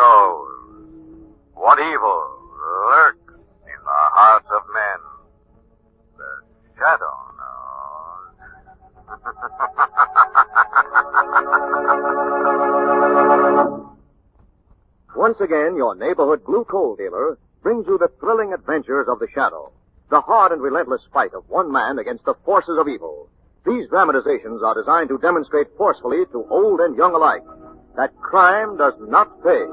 knows? What evil lurks in the hearts of men? The shadow knows. Once again, your neighborhood blue coal dealer brings you the thrilling adventures of the Shadow, the hard and relentless fight of one man against the forces of evil. These dramatizations are designed to demonstrate forcefully to old and young alike that crime does not pay.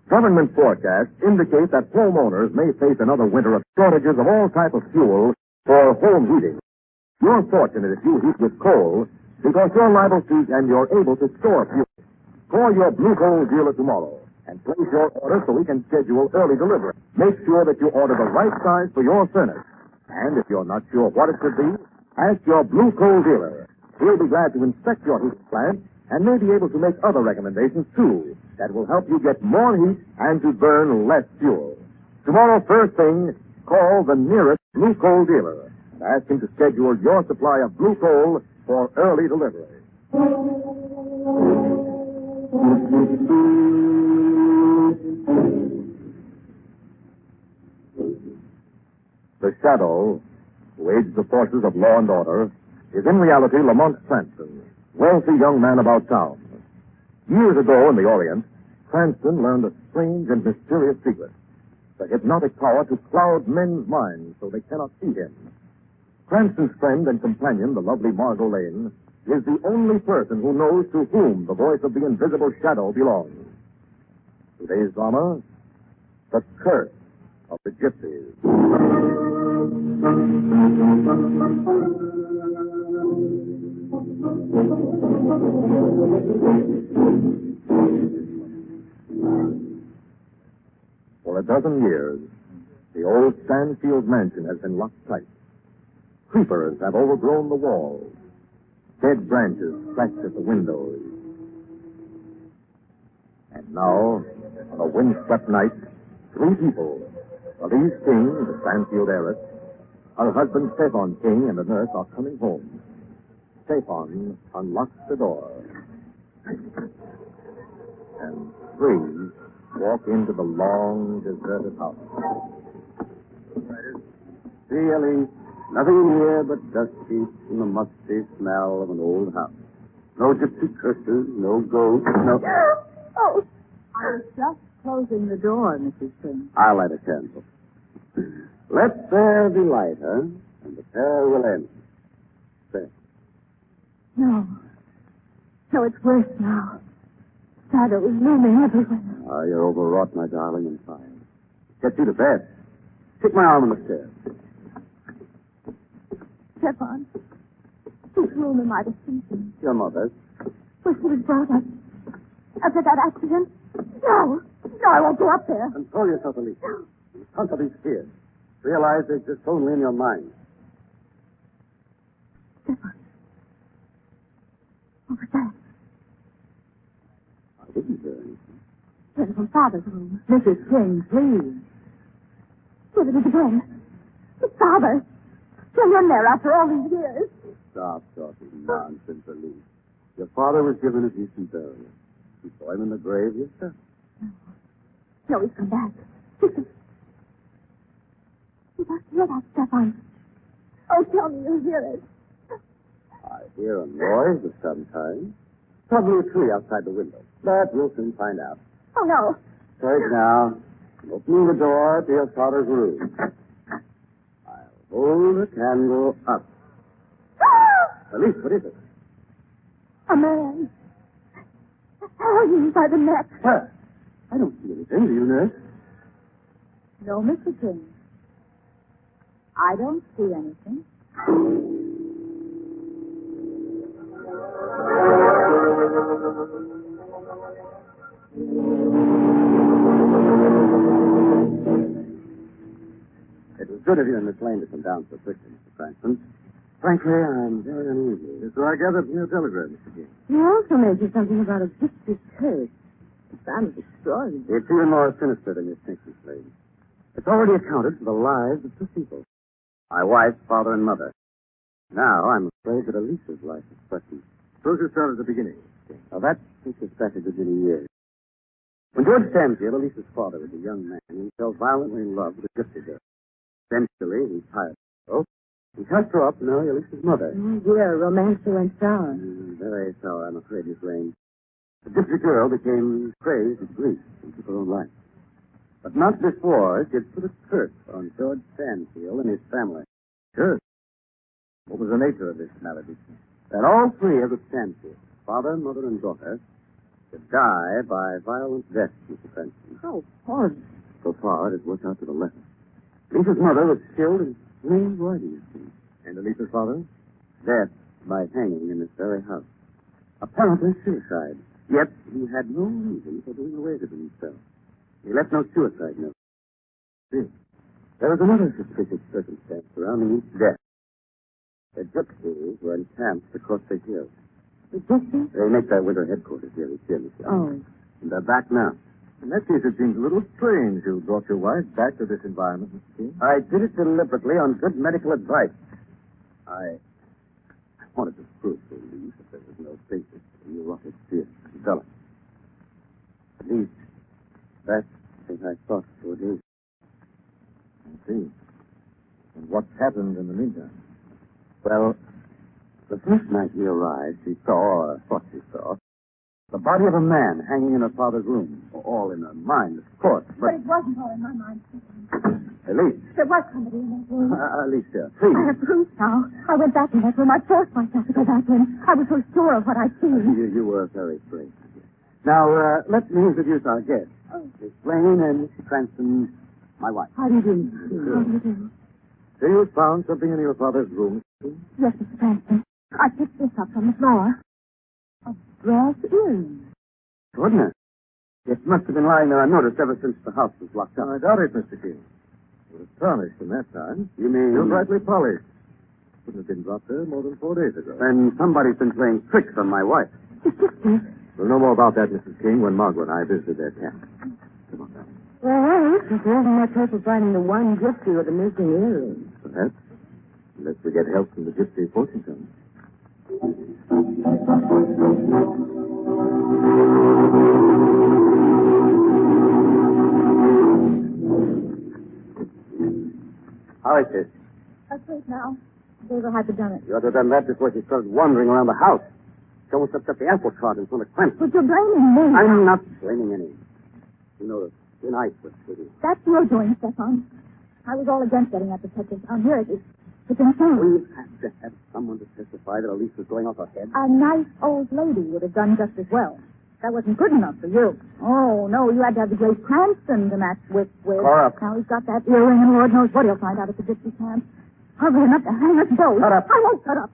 Government forecasts indicate that homeowners may face another winter of shortages of all types of fuel for home heating. You're fortunate if you heat with coal because you're liable to and you're able to store fuel. Call your blue coal dealer tomorrow and place your order so we can schedule early delivery. Make sure that you order the right size for your furnace. And if you're not sure what it should be, ask your blue coal dealer. He'll be glad to inspect your heat plant and may be able to make other recommendations, too, that will help you get more heat and to burn less fuel. Tomorrow, first thing, call the nearest blue coal dealer and ask him to schedule your supply of blue coal for early delivery. The Shadow, who aids the forces of law and order, is in reality Lamont Cranston, wealthy young man about town. Years ago in the Orient, Cranston learned a strange and mysterious secret, the hypnotic power to cloud men's minds so they cannot see him. Cranston's friend and companion, the lovely Margot Lane, is the only person who knows to whom the voice of the invisible Shadow belongs. Today's drama, The Curse of the Gypsies. For a dozen years, the old Stanfield mansion has been locked tight. Creepers have overgrown the walls. Dead branches scratch at the windows. And now, on a windswept night, three people, Elise King, the Stanfield heiress, her husband Stefan King, and the nurse are coming home. Stefan unlocks the door. And three walk into the long, deserted house. See, Elise, nothing in here but dust sheets and the musty smell of an old house. No gypsy curses, no ghosts, no... Oh, I was just closing the door, Mrs. King. I'll light a candle. Let there be light, huh? And the pair will end. There. No. No, it's worse now. Shadows looming everywhere. Ah, you're overwrought, my darling, and fine. Get you to bed. Take my arm on the stairs. Stefan, whose room am I to sleep in? Your mother's. Where she was brought up? After that accident? No. No, I won't go up there. Control yourself, Elise. Conquer these fears. Realize they exist only in your mind. Stefan. What was that? I didn't hear anything. Came from Father's room. Mrs. King, please. Here it is again. It's Father. Still in there after all these years. Stop talking nonsense, Elise. Your father was given a decent burial. You saw him in the grave yourself. No, he's come back. Listen. You must hear that, Stefan. Oh, tell me you hear it. I hear a noise of some kind. Probably a tree outside the window. But we'll soon find out. Oh, no. Right now, I'm opening the door to your father's room. I'll hold the candle up. Elise, what is it? A man. Hanging by the neck. Where? I don't see anything. Do you, nurse? No, Mr. King. I don't see anything. It was good of you and Miss Lane to come down so quickly, Mr. Cranston. Frankly, I'm very uneasy. So I gathered from your telegram, Mr. King. You also mentioned something about a gypsy curse. It sounds extraordinary. It's even more sinister than you think, Miss Lane. It's already accounted for the lives of two people. My wife, father, and mother. Now, I'm afraid that Elisa's life is threatened. Suppose you start at the beginning. Now, that takes us back a good many years. When George Stanfield, Elisa's father, was a young man, he fell violently in love with a gypsy girl. Eventually, he tired of her. He cast her up to marry Elisa's mother. Oh, dear, romancer and sour. Very sour, I'm afraid, Miss Lane. The gypsy girl became crazed with grief and took her own life. But not before she had put a curse on George Stanfield and his family. Curse? What was the nature of this malady? That all three of the Stanfields, father, mother, and daughter, should die by violent death, Mr. Cranston. How horrible. So far, it has worked out to the letter. Lisa's mother was killed in strange writing. And Elisa's father? Dead by hanging in this very house. Apparently suicide. Yet he had no reason for doing away with himself. He left no suicide note. See, there was another suspicious circumstance surrounding each death. The Gypsies were encamped across the hills. The Gypsies? They make their winter headquarters here each year, Miss Lane. Oh. And they're back now. In that case, it seems a little strange you brought your wife back to this environment, Mr. King. I did it deliberately on good medical advice. I wanted to prove to Elise that there was no basis for neurotic fear to develop. At least, that's what I thought for days. I see. And what's happened in the meantime? Well, the first night we arrived, she saw, or thought she saw, the body of a man hanging in her father's room. All in her mind, of course, But it wasn't all in my mind. Elise. There was somebody in that room. Alicia, please. I have proof now. I went back in that room. I forced myself to go back in. I was so sure of what I'd seen. You were very brave. Now, let me introduce our guest. Miss Lane and Mr. Cranston, my wife. How do you do? How do you do? So you found something in your father's room? Yes, Mr. Cranston. I picked this up from the floor. A brass earring. Goodness. It must have been lying there unnoticed ever since the house was locked up. I doubt it, Mr. King. It was tarnished in that time. You mean... Still brightly polished. Couldn't have been dropped there more than 4 days ago. Then somebody's been playing tricks on my wife. The Gypsies. We'll know more about that, Mrs. King, when Margaret and I visited their camp. Come on now. Well, if there isn't much hope of finding the one gypsy with the missing earring. Perhaps. Unless we get help from the gypsy fortune teller. How is this? Asleep now. Gave her hypodermic. You ought to have done that before she started wandering around the house. She almost upset the apple cart in front of Cranston. But you're blaming me. I'm not blaming any. You know, the thin ice was pretty. That's your doing, Stefan. I was all against getting that detective down here. It's insane. We have to have someone to testify that Elise was going off her head. A nice old lady would have done just as well. That wasn't good enough for you. Oh, no, you had to have the great Cranston to match with. Corrupt. Now he's got that earring, and Lord knows what he'll find out at the gypsy camp. Hurry enough to hang us both. Shut up. I won't shut up.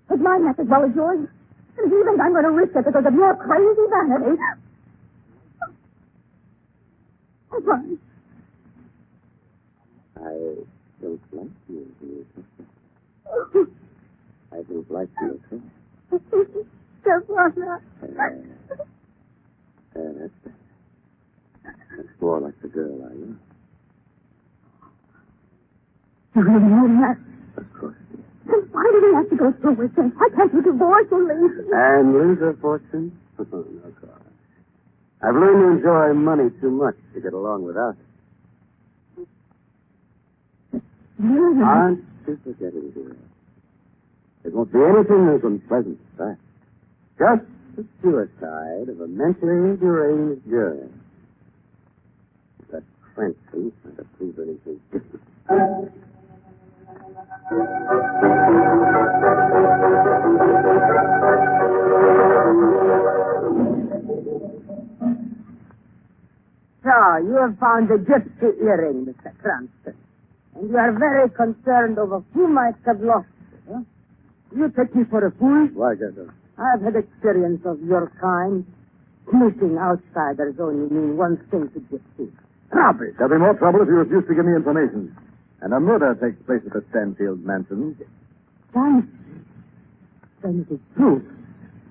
It's my neck as well as yours. And if you think I'm going to risk it because of your crazy vanity... I'm fine. I don't like you, sister. I don't like you at all. Stefan. That's more like the girl I love. You really mean that? Of course. Then why did he have to go through with this? Why can't you divorce Elise? And lose her fortune? Oh, no, God. I've learned to enjoy money too much to get along without it. Aren't you forgetting, dear? It won't be anything as unpleasant as that. Just the suicide of a mentally deranged girl. That Cranston might have proved anything different. So, you have found the gypsy earring, Mr. Cranston. And you are very concerned over who might have lost it, huh? You take me for a fool? Why, Gibson? I have had experience of your kind. Sneaking outsiders only mean one thing to gypsies. Robbery. There'll be more trouble if you refuse to give me information. And a murder takes place at the Stanfield mansion. Then it is true.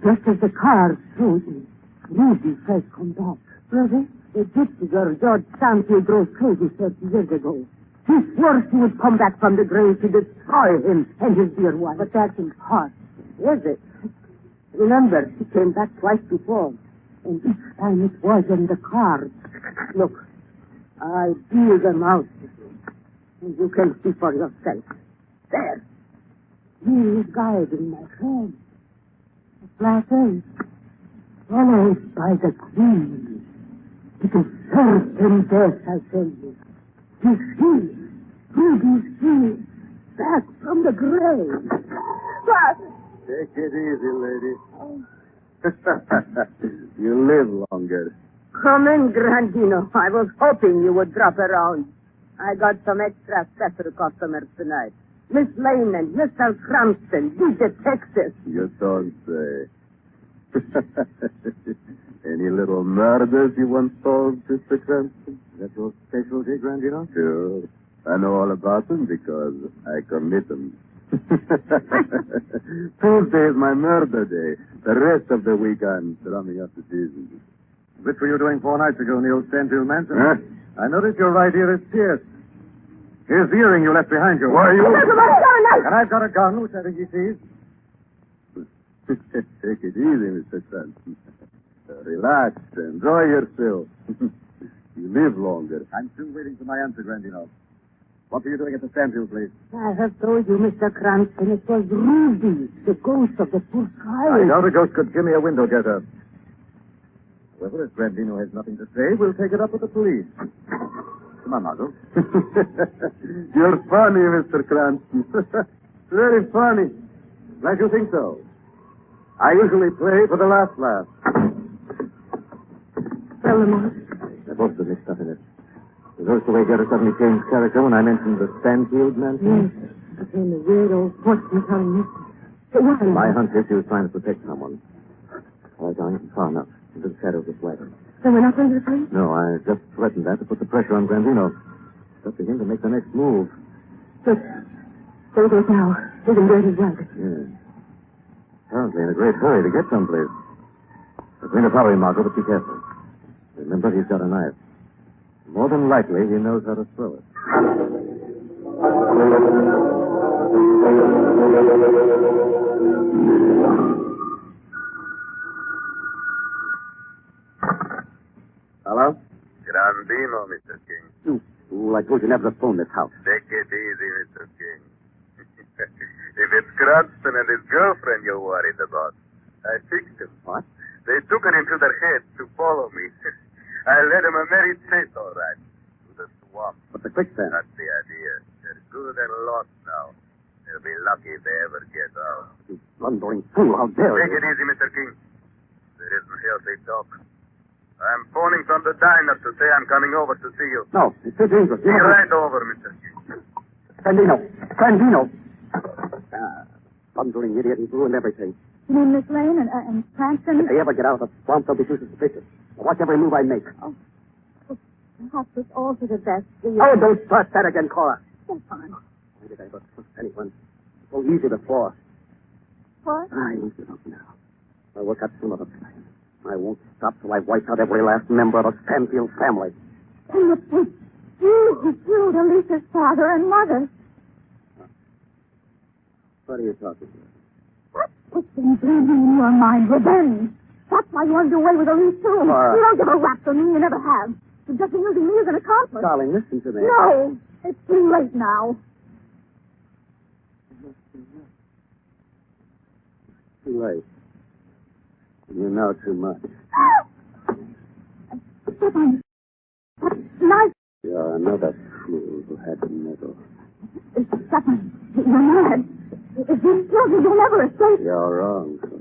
Just as the cards showed me, Ruby has come back. Ruby? The gypsy girl George Stanfield drove crazy 30 years ago. He swore she would come back from the grave to destroy him and his dear wife. But that's impossible, is it? Remember, she came back twice before. And each time it was in the car. Look, I drew them out. And you can see for yourself. There. He is guiding my friend. The black ace. Followed by the queen. It is certain death, I tell you. You see, Ruby's free. Back from the grave. What? Take it easy, lady. You live longer. Come in, Grandino. I was hoping you would drop around. I got some extra special customers tonight. Miss Lane and Mr. Cranston, the detectives. You don't say. Any little murders you once solved, Mr. Cranston? Is that your specialty, Grandino? Sure. I know all about them because I commit them. Tuesday is my murder day. The rest of the week I'm drumming up the season. Which were you doing 4 nights ago in the old Stanfield mansion? Huh? I noticed your right ear is pierced. Here's the earring you left behind you. Why, you... And I've got a gun, which I think he sees. Take it easy, Mr. Cranston. Relax. Enjoy yourself. You live longer. I'm still waiting for my answer, Grandino. What were you doing at the Stanfield place? I have told you, Mr. Cranston, it was Ruby, the ghost of the poor I child. doubt a ghost could give me a window dresser. However, if Grandino has nothing to say, we'll take it up with the police. Come on, Margot. You're funny, Mr. Cranston. Very funny. Glad you think so. I usually play for the last laugh. Tell them all. There both of mixed up in it. Was this the way Gerda suddenly changed character when I mentioned the Stanfield mansion? Yes. Became a weird old fortune-telling mystery. Why? My hunch is she was trying to protect someone. All right, darling, far enough. Into the shadow of this wagon. So we're not going to the police? No, I just threatened that to put the pressure on Grandino. It's up to him to make the next move. Good. There he goes now. He's in Gerda's wagon. Yes. Apparently in a great hurry to get someplace. We're going to follow him, Margot, but be careful. Remember, he's got a knife. More than likely, he knows how to throw it. Hello? Grandino, Mr. King. Ooh, I told you never to phone this house. Take it easy, Mr. King. If it's Cranston and his girlfriend you're worried about, I fixed him. What? They took it into their heads to follow me. I led them a merry chase, all right, to the swamp. But the quicksand. That's the idea. They're good and lost now. They'll be lucky if they ever get out. You blundering fool, how dare Take you? it easy, Mr. King. There isn't healthy talk. I'm phoning from the diner to say I'm coming over to see you. No, it's too dangerous. Be right over, Mr. King. Scandino! Blundering idiot, he's ruined everything. You mean Miss Lane and Cranston? If they ever get out of the swamp, they'll be too suspicious. Watch every move I make. Oh, perhaps it's all for the best. Oh, don't start that again, Cora. That's fine. Why did I ever trust anyone? So easy before. What? I won't give up now. I'll work out some other plan. I won't stop till I've wiped out every last member of the Stanfield family. And it was you who killed Elisa's father and mother. What are you talking about? What's been burning in your mind? Revenge. That's why you wanted to away with Elise, too. Laura. You don't give a rap for me. You never have. You're just using me as an accomplice. Darling, listen to me. No. It's too late now. Too late. You know too much. Stefan. That knife. You're another fool who had the medal. Stefan, you're mad. If you kill me, you'll never escape. You're wrong, Cora.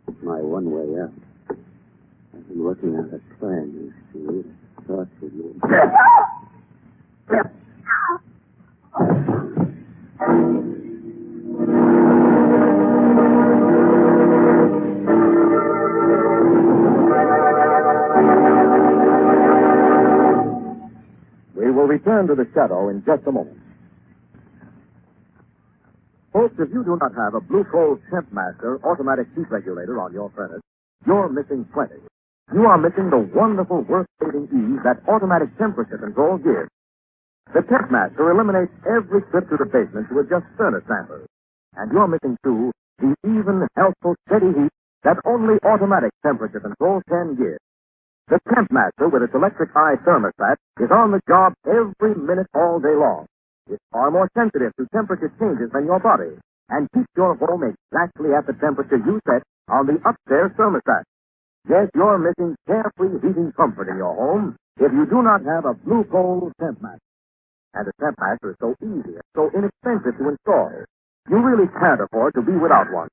It's my one way out. I've been working out a plan, you see. Thought you. We will return to the shadow in just a moment. Folks, if you do not have a Blue Coal Temp Master automatic heat regulator on your furnace, you're missing plenty. You are missing the wonderful work-saving ease that automatic temperature control gives. The Temp Master eliminates every trip to the basement to adjust furnace dampers. And you're missing, too, the ease even, healthful, steady heat that only automatic temperature control can give. The Temp Master with its electric eye thermostat is on the job every minute all day long. It's far more sensitive to temperature changes than your body and keeps your home exactly at the temperature you set on the upstairs thermostat. Yes, you're missing carefree heating comfort in your home if you do not have a Blue Coal Temp Master. And the Temp Master is so easy and so inexpensive to install. You really can't afford to be without one.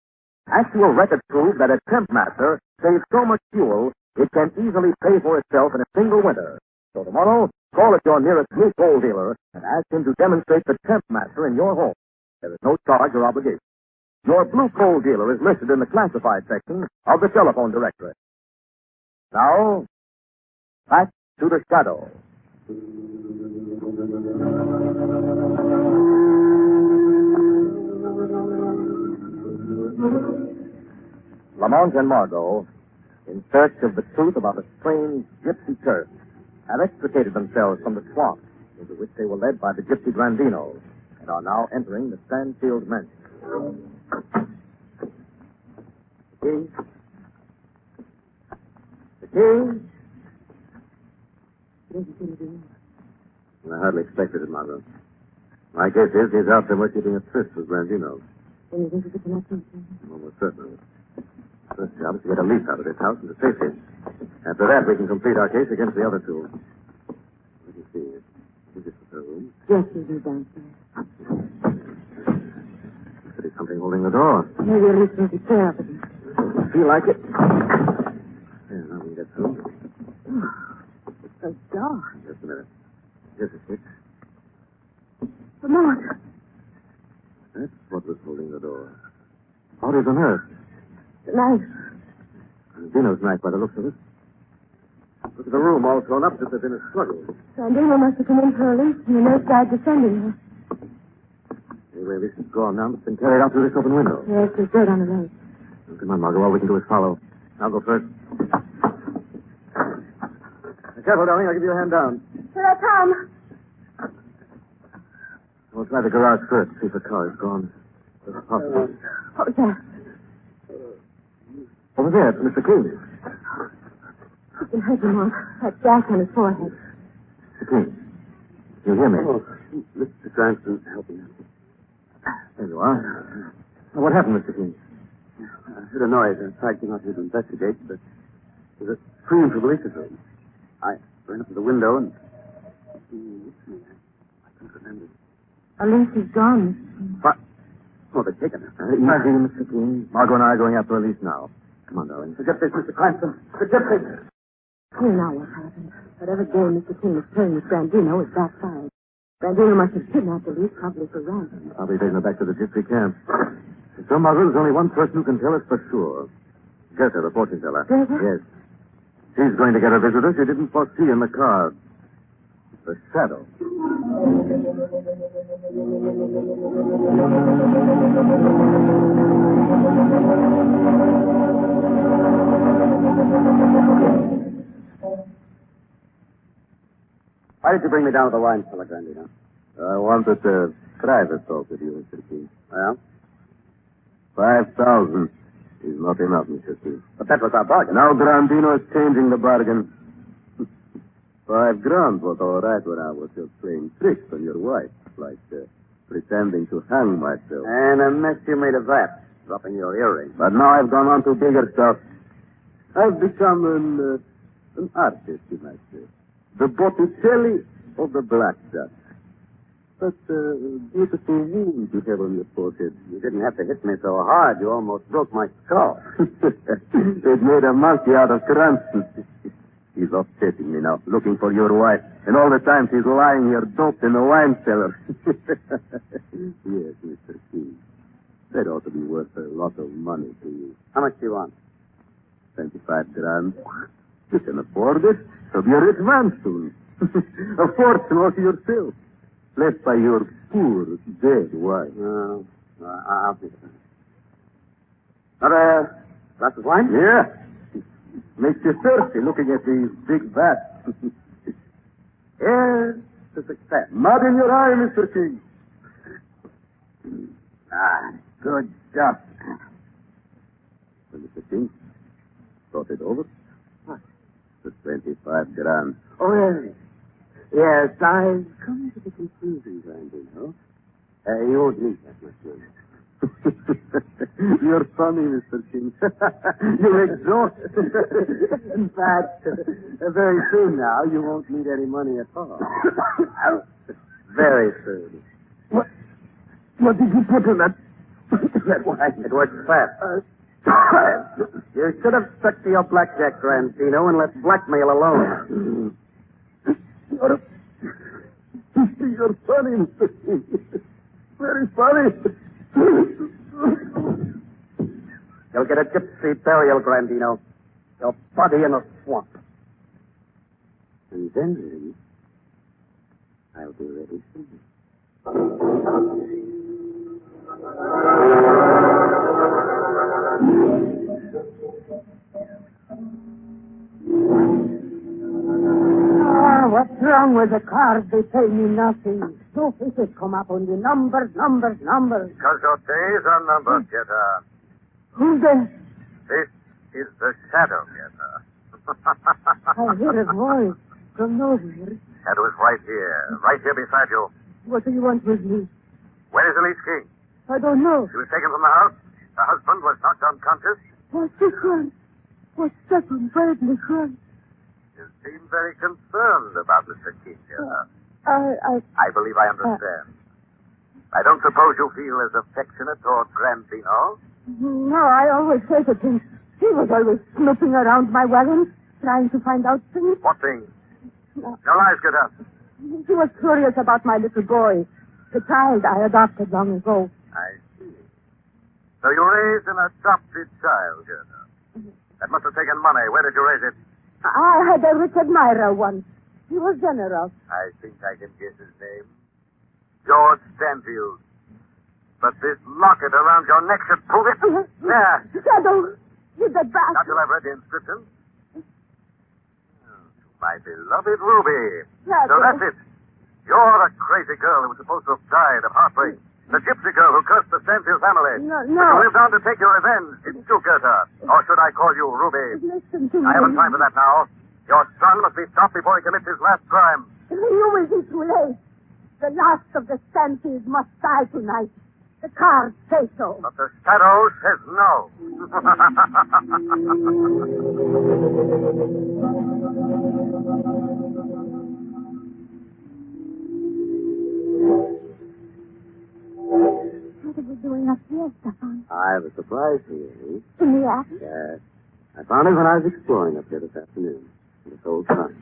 Actual records prove that a Temp Master saves so much fuel it can easily pay for itself in a single winter. So tomorrow, call at your nearest Blue Coal dealer and ask him to demonstrate the Temp Master in your home. There is no charge or obligation. Your Blue Coal dealer is listed in the classified section of the telephone directory. Now, back to the shadow. Lamont and Margot, in search of the truth about a strange gypsy curse, have extricated themselves from the swamp into which they were led by the gypsy Grandinos and are now entering the Stanfield mansion. The key? The key? I hardly expected it, Margot. My guess is he's out there keeping a tryst with Grandinos. And you think it's a connection? Almost certainly. First job is to get a lease out of this house into safety. After that, we can complete our case against the other two. Let me see. Is this her room? Yes, we'll be downstairs. Could be something holding the door. Maybe at least we'll be clear of it. I feel like it. Yeah, now we can get through. It's so dark. Just a minute. Here's a switch. Lamont. That's what was holding the door. Bodies on earth. The knife. Dino's knife by the looks of it. Look at the room all thrown up as if there's been a struggle. Sandino must have come in for a lease and the nurse died descending her. Anyway, this is gone now. It's been carried out through this open window. Yes, there's dirt on the roof. Oh, come on, Margot. All we can do is follow. I'll go first. Careful, darling. I'll give you a hand down. Here I come. We'll try the garage first, see if the car is gone. If possible. What was that? Over there, it's Mr. King. You can hurt him, Lamont. That gash on his forehead. Mr. King, you hear me? Oh, Mr. Cranston, help me. There you are. Now, what happened, Mr. King? I heard a noise. In fact, I came out here to investigate, but there was a scream from the lease's room. I ran up to the window and... I couldn't remember. A lease is gone, Mr. King. What? Oh, they've taken her. Easy, Mr. King. Margot and I are going after a lease now. Come on, darling. Forget this, Mr. Cranston. Forget this. Here now what happened. Whatever game Mr. King was playing with Grandino is backfired. Grandino must have kidnapped the lease, probably for ransom. I'll be taking her back to the gypsy camp. So, Margot, there's only one person who can tell us for sure. Gerda, the fortune teller. Gerda? Yes. She's going to get a visitor she didn't foresee in the car. The shadow. Why did you bring me down to the wine cellar, Grandino? I wanted a private talk with you, Mr. King. Well? 5,000 is not enough, Mr. King. But that was our bargain. Now Grandino is changing the bargain. $5,000 was all right when I was just playing tricks on your wife, like pretending to hang myself. And a mess you made of that, dropping your earring. But now I've gone on to bigger stuff. I've become an artist, you might say. The Botticelli of the blackjack. That beautiful wound you have on your forehead. You didn't have to hit me so hard. You almost broke my skull. It made a monkey out of Cranston. He's upsetting me now, looking for your wife. And all the time she's lying here doped in the wine cellar. Yes, Mr. King. That ought to be worth a lot of money to you. How much do you want? 25 grand. You can afford it. So be a rich man soon. A fortune all to yourself. Left by your poor, dead wife. No, I'll think about it. Another glass of wine? Yeah. Makes you thirsty looking at these big vats. Here's to success. Mud in your eye, Mr. King. Ah, good stuff. King. Thought it over? What? The 25 grams. Oh, yes. Yes, I've come to the conclusion, Grandino. You won't need that much money. You're funny, Mr. King. You exhaust. In fact, very soon now, you won't need any money at all. Very soon. What did you put in that wine? It works fast. You should have stuck to your blackjack, Grandino, and let blackmail alone. You're funny, Mr. King. Very funny. You'll get a gypsy burial, Grandino. Your body in a swamp. And then I'll be ready soon. What's wrong with the cards? They pay me nothing. No faces come up on the numbers. Because your days are numbered, Getter. Who's there? This is the Shadow, Getter. I hear a voice from nowhere. Shadow is right here beside you. What do you want with me? Where is Elise King? I don't know. She was taken from the house. Her husband was knocked unconscious. What's this one? What's that one? Badly one? You seem very concerned about Mr. King, Getter. I I believe I understand. I don't suppose you feel as affectionate toward Grandino? No, I always say to him. He was always snooping around my wagon, trying to find out things. What things? No. No lies, Getter. He was curious about my little boy, the child I adopted long ago. I see. So you raised an adopted child, Getter. That must have taken money. Where did you raise it? I had a rich admirer once. He was generous. I think I can guess his name. George Stanfield. But this locket around your neck should prove it. There. Shadow, give that back. Not till I've read the inscription. My beloved Ruby. Shadow. So that's it. You're the crazy girl who was supposed to have died of heartbreak. The gypsy girl who cursed the Stanfield family. No. But you lived on to take your revenge. Didn't you, Gerda? Or should I call you Ruby? Listen to me. I haven't time for that now. Your son must be stopped before he commits his last crime. You will be too late. The last of the Stanfields must die tonight. The cards say so. But the shadow says no. What are we doing up here, Stefan? I have a surprise for you. In the attic? Yes. I found it when I was exploring up here this afternoon. This old trunk.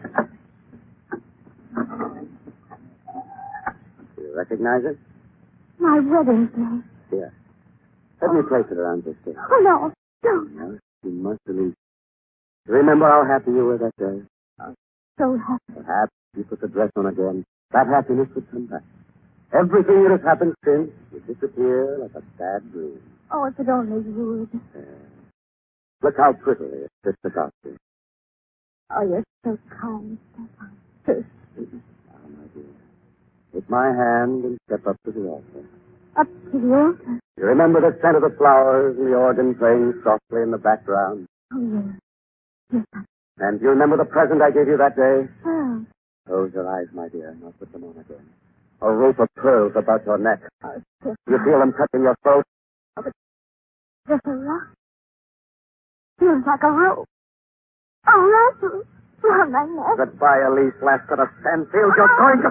Do you recognize it? My wedding dress. Yes. Let me place it around your stick. Oh, no. Don't. No, you must believe. Remember how happy you were that day? So happy. Perhaps you put the dress on again. That happiness would come back. Everything that has happened since would disappear like a sad dream. Oh, if it only would. Look how prettily it fits the costume. Oh, you're so kind, Stefan. So sweet. Ah, my dear. Take my hand and step up to the altar. Up to the altar. You remember the scent of the flowers and the organ playing softly in the background? Oh, yes. Yes. And do you remember the present I gave you that day? Oh, Close your eyes, my dear, and I'll put them on again. A rope of pearls about your neck. Stefan. You feel them touching your throat? There's a rock. Feels like a rope. A rattle around my neck. Goodbye, Elise, last of the Stanfield. You're going to...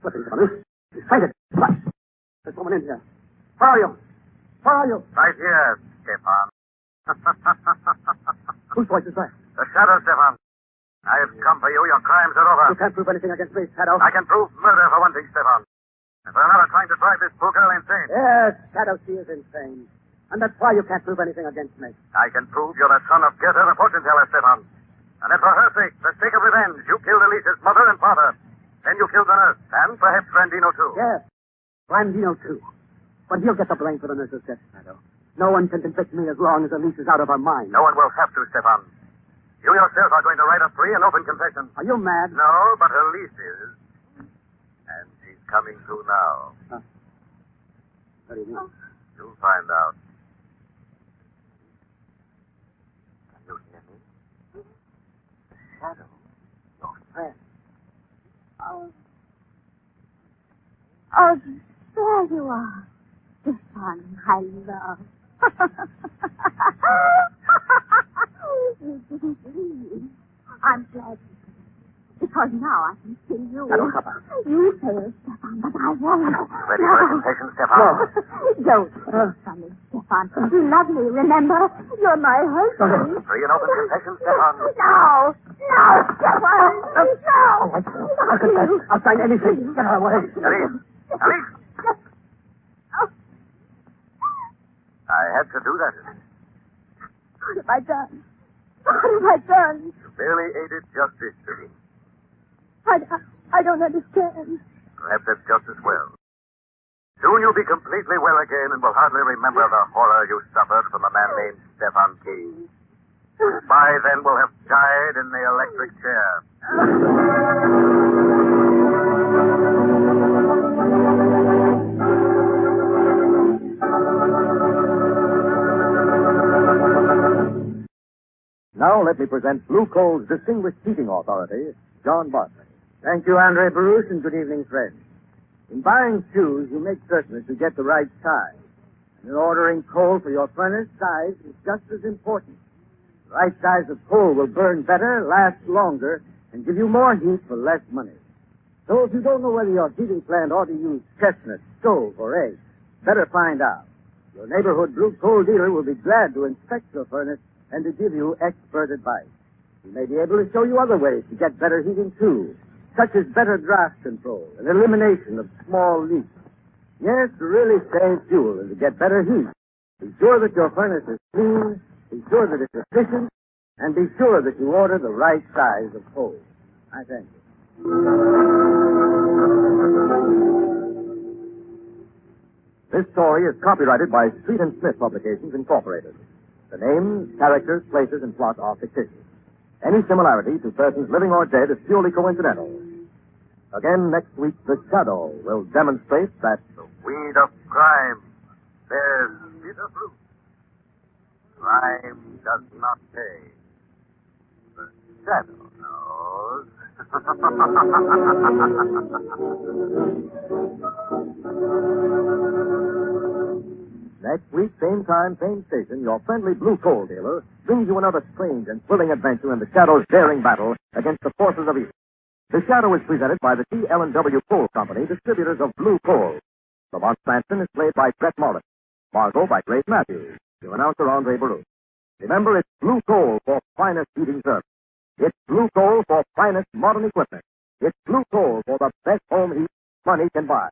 Listen, come on. Fight it. There's someone in here. Where are you? Where are you? Right here, Stefan. Whose voice is that? The shadow, Stefan. I have come for you. Your crimes are over. You can't prove anything against me, Shadow. I can prove murder for one thing, Stefan. And for another, trying to drive this poor girl insane. Yes, Shadow, she is insane. And that's why you can't prove anything against me. I can prove you're the son of Gerda, the fortune teller, Stefan. And that for her sake, the sake of revenge, you killed Elise's mother and father. Then you killed the nurse, and perhaps Grandino, too. Yes, Grandino, too. But he'll get the blame for the nurse's death, Shadow. No one can convict me as long as Elise is out of her mind. No one will have to, Stefan. You yourself are going to write a free and open confession. Are you mad? No, but Elise is. And she's coming through now. What do you mean? You'll find out. Oh, there you are. Stefan, I love. You didn't believe. I'm glad you did. Because now I can see you. I don't, Papa. You failed, Stefan, but I won't. Ready for a confession, Stefan? Don't fail from me, Stefan. You love me, remember? You're my husband. Free and open confession, Stefan. No! No, Stefan! No! I'll confess. I'll sign anything. Get her away. Alice! Alice! I had to do that. What have I done? What have I done? You barely aided justice to me. I don't understand. Perhaps that's just as well. Soon you'll be completely well again and will hardly remember the horror you suffered from a man named Stefan King. By then we'll have died in the electric chair. Now let me present Blue Coal's distinguished heating authority, John Bartley. Thank you, Andre Baruch, and good evening, friends. In buying shoes, you make certain that you get the right size. And in ordering coal for your furnace, size is just as important. The right size of coal will burn better, last longer, and give you more heat for less money. So if you don't know whether your heating plant ought to use chestnut, stove, or eggs, better find out. Your neighborhood Blue Coal dealer will be glad to inspect your furnace and to give you expert advice. He may be able to show you other ways to get better heating, too, such as better draft control and elimination of small leaks. Yes, to really save fuel and to get better heat. Be sure that your furnace is clean, be sure that it's efficient, and be sure that you order the right size of coal. I thank you. This story is copyrighted by Street and Smith Publications, Incorporated. The names, characters, places, and plot are fictitious. Any similarity to persons living or dead is purely coincidental. Again, next week, The Shadow will demonstrate that The weed of crime bears bitter fruit. Crime does not pay. The shadow knows. next week, same time, same station, your friendly Blue Coal dealer brings you another strange and thrilling adventure in the Shadow's daring battle against the forces of evil. The Shadow is presented by the T.L.&W. Coal Company, distributors of Blue Coal. Lamont Cranston is played by Brett Morris. Margot by Grace Matthews. Your announcer, Andre Baruch. Remember, it's Blue Coal for finest heating service. It's Blue Coal for finest modern equipment. It's Blue Coal for the best home heat money can buy.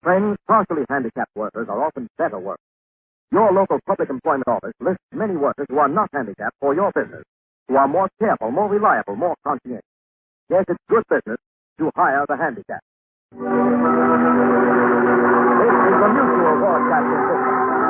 Friends, partially handicapped workers are often better workers. Your local public employment office lists many workers who are not handicapped for your business, who are more careful, more reliable, more conscientious. Yes, it's good business to hire the handicapped. This is the Mutual Broadcasting System.